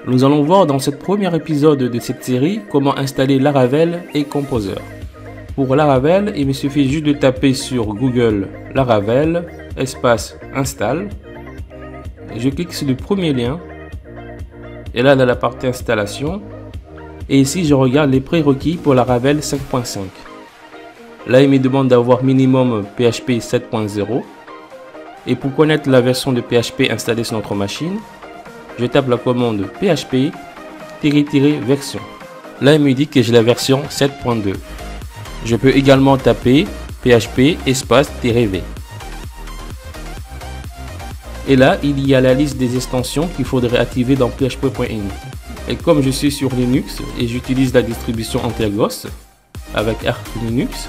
Nous allons voir dans ce premier épisode de cette série comment installer Laravel et Composer. Pour Laravel, il me suffit juste de taper sur Google Laravel, espace install. Je clique sur le premier lien. Et là, dans la partie installation. Et ici, je regarde les prérequis pour Laravel 5.5. Là, il me demande d'avoir minimum PHP 7.0. Et pour connaître la version de PHP installée sur notre machine, je tape la commande php-version. Là, il me dit que j'ai la version 7.2. Je peux également taper php espace-v. Et là, il y a la liste des extensions qu'il faudrait activer dans php.ini. Et comme je suis sur Linux et j'utilise la distribution Antergos avec Arch Linux,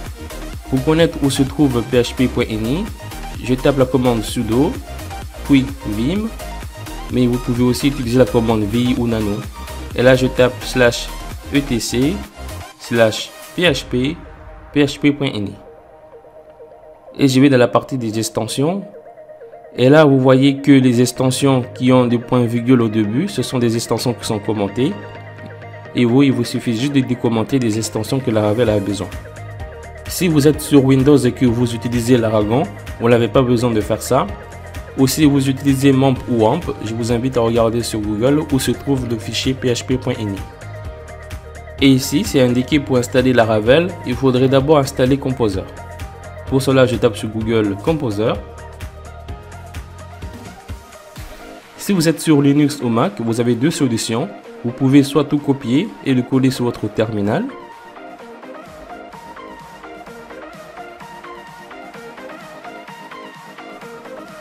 pour connaître où se trouve php.ini, je tape la commande sudo, puis vim, mais vous pouvez aussi utiliser la commande vi ou nano. Et là, je tape /etc/php php.ini. Et je vais dans la partie des extensions. Et là, vous voyez que les extensions qui ont des points-virgules au début, ce sont des extensions qui sont commentées. Et vous, il vous suffit juste de décommenter les extensions que Laravel a besoin. Si vous êtes sur Windows et que vous utilisez l'Aragon, vous n'avez pas besoin de faire ça. Ou si vous utilisez MAMP ou WAMP, je vous invite à regarder sur Google où se trouve le fichier php.ini. Et ici, c'est indiqué pour installer Laravel, il faudrait d'abord installer Composer. Pour cela, je tape sur Google Composer. Si vous êtes sur Linux ou Mac, vous avez deux solutions. Vous pouvez soit tout copier et le coller sur votre terminal.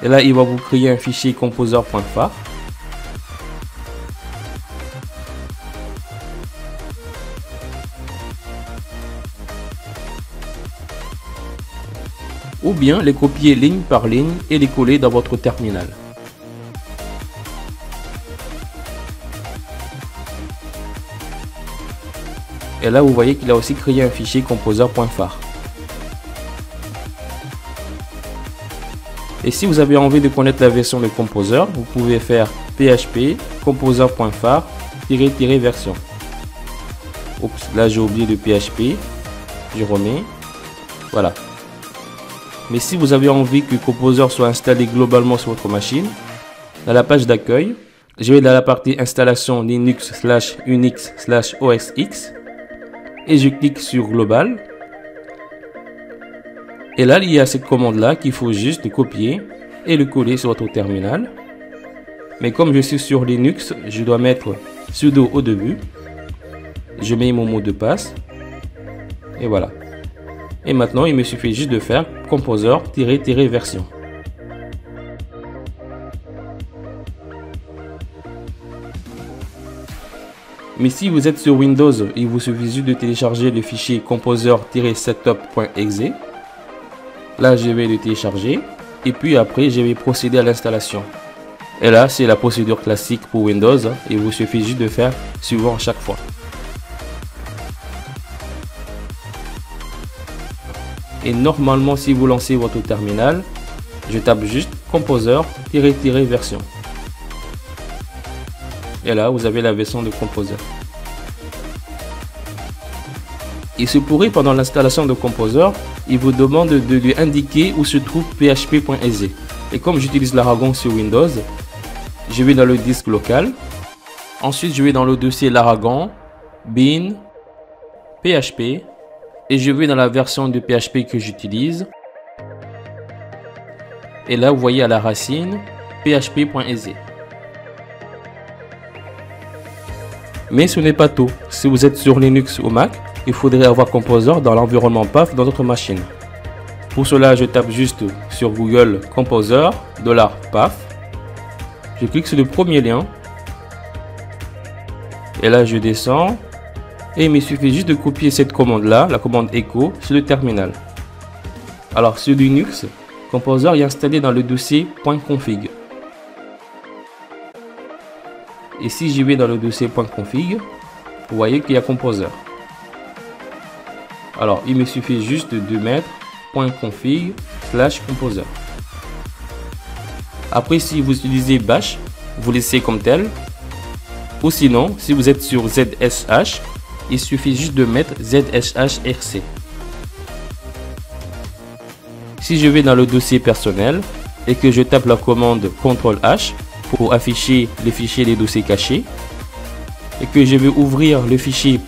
Et là, il va vous créer un fichier composer.far. Ou bien les copier ligne par ligne et les coller dans votre terminal. Et là, vous voyez qu'il a aussi créé un fichier composer.far. Et si vous avez envie de connaître la version de Composer, vous pouvez faire php composer.far-version. Oups, là j'ai oublié le PHP. Je remets. Voilà. Mais si vous avez envie que Composer soit installé globalement sur votre machine, dans la page d'accueil, je vais dans la partie installation Linux/Unix/OSX et je clique sur Global. Et là, il y a cette commande-là qu'il faut juste copier et le coller sur votre terminal. Mais comme je suis sur Linux, je dois mettre sudo au début. Je mets mon mot de passe. Et voilà. Et maintenant, il me suffit juste de faire composer-version. Mais si vous êtes sur Windows, il vous suffit juste de télécharger le fichier composer-setup.exe. Là, je vais le télécharger et puis après, je vais procéder à l'installation. Et là, c'est la procédure classique pour Windows. Il vous suffit juste de faire suivant chaque fois. Et normalement, si vous lancez votre terminal, je tape juste composer-version. Et là, vous avez la version de Composer. Il se pourrait pendant l'installation de Composer, il vous demande de lui indiquer où se trouve php.exe. Et comme j'utilise l'Aragon sur Windows, je vais dans le disque local. Ensuite, je vais dans le dossier l'Aragon, bin, php. Et je vais dans la version de PHP que j'utilise. Et là, vous voyez à la racine, php.exe. Mais ce n'est pas tout. Si vous êtes sur Linux ou Mac, il faudrait avoir Composer dans l'environnement PAF dans votre machine. Pour cela, je tape juste sur Google Composer $PAF. Je clique sur le premier lien. Et là, je descends. Et il me suffit juste de copier cette commande-là, la commande echo, sur le terminal. Alors, sur Linux, Composer est installé dans le dossier .config. Et si j'y vais dans le dossier .config, vous voyez qu'il y a Composer. Alors, il me suffit juste de mettre .config/composer. Après, si vous utilisez bash, vous laissez comme tel. Ou sinon, si vous êtes sur ZSH, il suffit juste de mettre ZSH-RC. Si je vais dans le dossier personnel et que je tape la commande CTRL-H pour afficher les fichiers des dossiers cachés, et que je vais ouvrir le fichier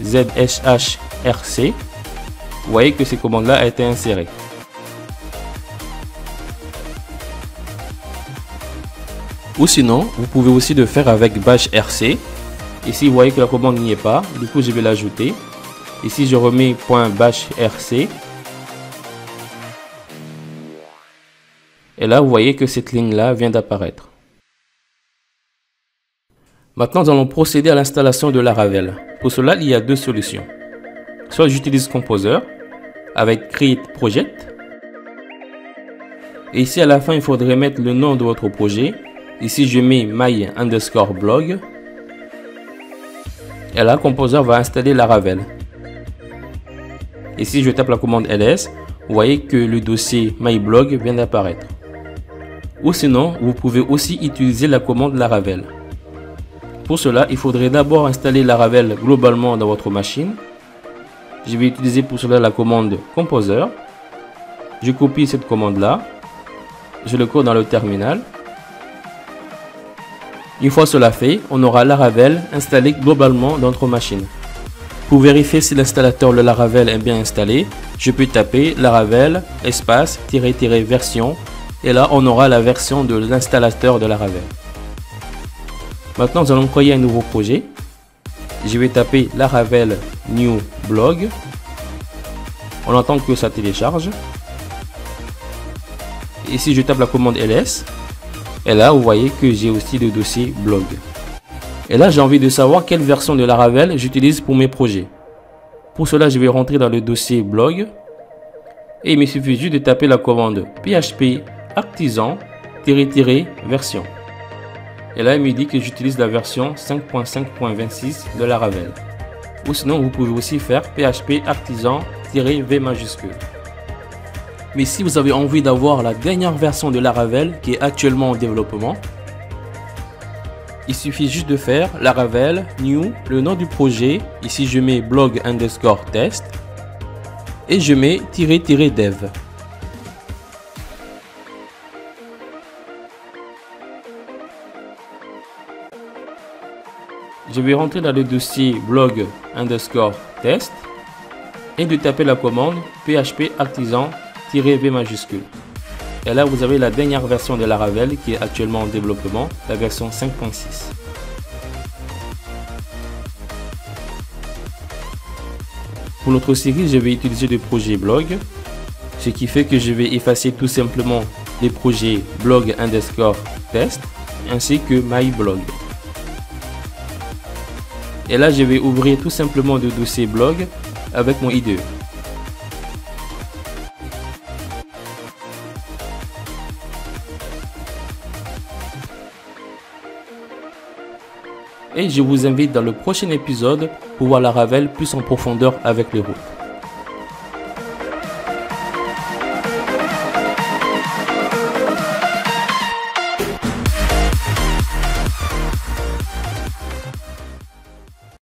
.zshrc, vous voyez que ces commandes-là ont été insérées. Ou sinon, vous pouvez aussi le faire avec bash rc. Ici, vous voyez que la commande n'y est pas. Du coup, je vais l'ajouter. Ici, je remets .bash rc. Et là, vous voyez que cette ligne-là vient d'apparaître. Maintenant, nous allons procéder à l'installation de Laravel. Pour cela, il y a deux solutions. Soit j'utilise Composer avec Create Project. Et ici, à la fin, il faudrait mettre le nom de votre projet. Ici, je mets my_blog. Et là, Composer va installer Laravel. Ici, je tape la commande ls. Vous voyez que le dossier myblog vient d'apparaître. Ou sinon, vous pouvez aussi utiliser la commande Laravel. Pour cela, il faudrait d'abord installer Laravel globalement dans votre machine. Je vais utiliser pour cela la commande Composer. Je copie cette commande-là. Je le code dans le terminal. Une fois cela fait, on aura Laravel installé globalement dans notre machine. Pour vérifier si l'installateur de Laravel est bien installé, je peux taper Laravel espace -- version et là on aura la version de l'installateur de Laravel. Maintenant nous allons créer un nouveau projet. Je vais taper Laravel new blog. On attend que ça télécharge. Ici je tape la commande ls. Et là vous voyez que j'ai aussi le dossier blog. Et là j'ai envie de savoir quelle version de Laravel j'utilise pour mes projets. Pour cela je vais rentrer dans le dossier blog. Et il me suffit juste de taper la commande php artisan -- version. Et là il me dit que j'utilise la version 5.5.26 de Laravel. Ou sinon vous pouvez aussi faire php artisan -v majuscule. Mais si vous avez envie d'avoir la dernière version de Laravel qui est actuellement en développement, il suffit juste de faire Laravel new, le nom du projet. Ici je mets blog_test et je mets --dev. Je vais rentrer dans le dossier blog_test et de taper la commande php artisan -v majuscule. Et là vous avez la dernière version de Laravel qui est actuellement en développement, la version 5.6. Pour notre série, je vais utiliser le projet blog, ce qui fait que je vais effacer tout simplement les projets blog_test ainsi que myblog. Et là je vais ouvrir tout simplement le dossier blog avec mon IDE. Et je vous invite dans le prochain épisode pour voir Laravel plus en profondeur avec les rôles.